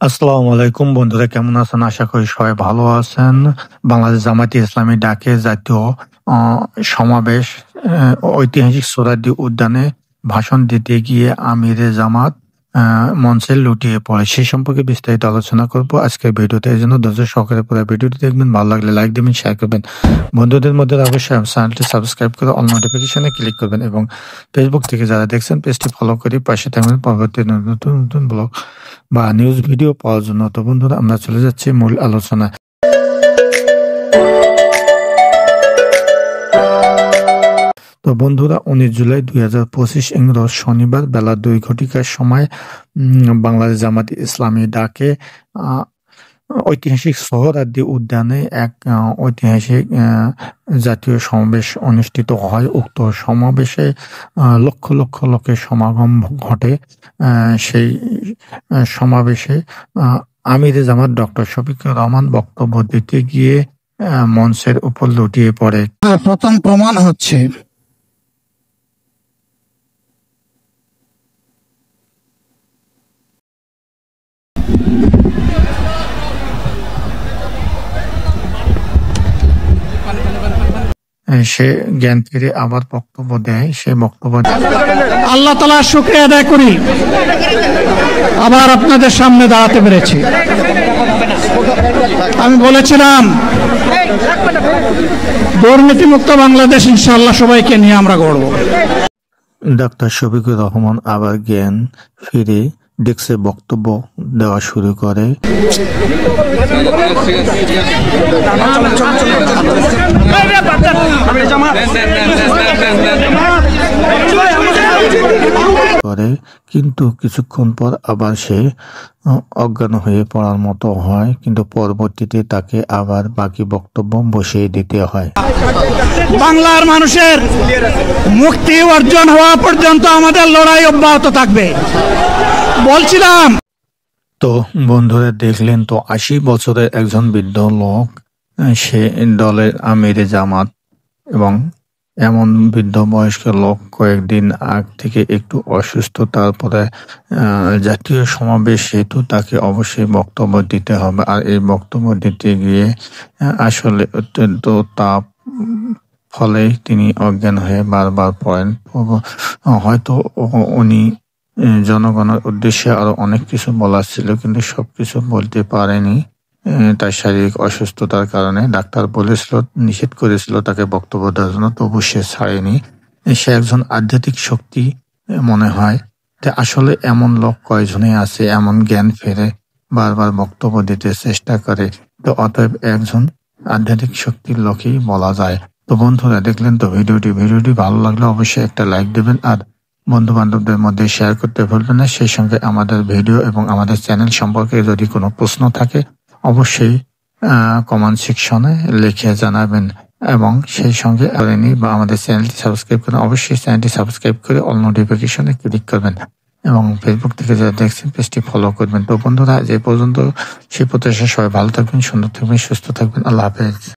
আসসালামু আলাইকুম বন্ধুরা, কেমন আছেন? আশা করি সবাই ভালো আছেন। বাংলাদেশ জামায়াতে ইসলামী ডাকে জাতীয় আ সমাবেশ ঐতিহাসিক সোহরাওয়ার্দী উদ্যানে ভাষণ দিতে গিয়ে আমিরে জামাত মঞ্চে লুটিয়ে পড়ে। সে সম্পর্কে বিস্তারিত আলোচনা করব আজকের ভিডিওতে। এজন্য ধৈর্য সহকারে পুরো ভিডিওটি দেখবেন। ভালো লাগলে লাইক দিবেন, শেয়ার করবেন। বন্ধুদের মধ্যে অবশ্যই চ্যানেলটি সাবস্ক্রাইব করে অল নোটিফিকেশনে ক্লিক করবেন এবং ফেসবুক থেকে যারা দেখছেন পেজটি ফলো করে পাশে থাকবেন পরবর্তী নতুন নতুন ব্লগ বা নিউজ ভিডিও পাওয়ার জন্য। তো বন্ধুরা, আমরা চলে যাচ্ছি মূল আলোচনায়। তো বন্ধুরা, 19 জুলাই 2025 ইংরেজ শনিবার বেলা 2 ঘটিকার সময় বাংলাদেশ জামায়াতে ইসলামী ডাকে ঐতিহাসিক সোহরাওয়ার্দী উদ্যানে এক ঐতিহাসিক জাতীয় সমাবেশ অনুষ্ঠিত হয়। উক্ত সমাবেশে লক্ষ লক্ষ লোকের সমাগম ঘটে। সেই সমাবেশে আমিরে জামাত ডক্টর শফিকুর রহমান বক্তব্য দিতে গিয়ে মঞ্চের উপর লুটিয়ে পড়ে। প্রথম প্রমাণ হচ্ছে সে জ্ঞান ফিরে আবার বক্তব্য দেয়। সে বক্তব্য আল্লাহ তাআলার শুকরিয়া আদায় করি আবার আপনাদের সামনে দাঁড়াতে পেরেছি। আমি বলেছিলাম দুর্নীতিমুক্ত বাংলাদেশ ইনশাআল্লাহ সবাইকে নিয়ে আমরা গড়ব। ডক্টর শফিকুর রহমান আবার জ্ঞান ফিরে ডেস্কে বক্তব্য দেওয়া শুরু করে। কিন্তু কিছুক্ষণ পর আবার সে অজ্ঞান হয়ে পড়ার মতো হয়, কিন্তু পরবর্তীতে তাকে আবার বাকি বক্তব্য বসিয়ে দিতে হয়। বাংলার মানুষের মুক্তি অর্জন হওয়া পর্যন্ত আমাদের লড়াই অব্যাহত থাকবে বলছিলাম। তো বন্ধুরা, দেখলেন তো 80 বছরের একজন বৃদ্ধ লোক, সে দলের আমিরে জামাত এবং এমন বৃদ্ধ বয়স্ক লোক কয়েকদিন আগ থেকে একটু অসুস্থ। তারপরে জাতীয় সমাবেশ হেতু তাকে অবশ্যই বক্তব্য দিতে হবে। আর এই বক্তব্য দিতে গিয়ে আসলে অত্যন্ত তাপ ফলে তিনি অজ্ঞান হয়ে বারবার পড়েন। হয়তো উনি জনগণের উদ্দেশ্যে আরো অনেক কিছু বলার ছিল, কিন্তু সবকিছু বলতে পারেনি তার শারীরিক অসুস্থতার কারণে। ডাক্তার বলেছিল, নিষেধ করেছিল তাকে বক্তব্য দেওয়ার জন্য, তবু সে ছাড়েনি। সে একজন আধ্যাত্মিক শক্তি মনে হয়। আসলে এমন লোক কয়জনই আছে এমন জ্ঞান ফেরে বারবার বক্তব্য দিতে চেষ্টা করে। তো অতএব একজন আধ্যাত্মিক শক্তির লোকই বলা যায়। তো বন্ধুরা, দেখলেন তো ভিডিওটি ভালো লাগলে অবশ্যই একটা লাইক দেবেন আর বন্ধু বান্ধবদের মধ্যে শেয়ার করতে ভুলবেন না। সেই সঙ্গে আমাদের ভিডিও এবং আমাদের চ্যানেল সম্পর্কে যদি কোনো প্রশ্ন থাকে অবশ্যই কমেন্ট সেকশনে লিখে জানাবেন এবং সেই সঙ্গে বা আমাদের চ্যানেলটি সাবস্ক্রাইব করেন। অবশ্যই চ্যানেলটি সাবস্ক্রাইব করে অল নোটিফিকেশনে ক্লিক করবেন এবং ফেসবুক থেকে যারা দেখছেন পেজটি ফলো করবেন। তো বন্ধুরা, আজ এই পর্যন্ত। সেই প্রত্যাশা সবাই ভালো থাকবেন, সুন্দর থাকবেন, সুস্থ থাকবেন। আল্লাহ হাফেজ।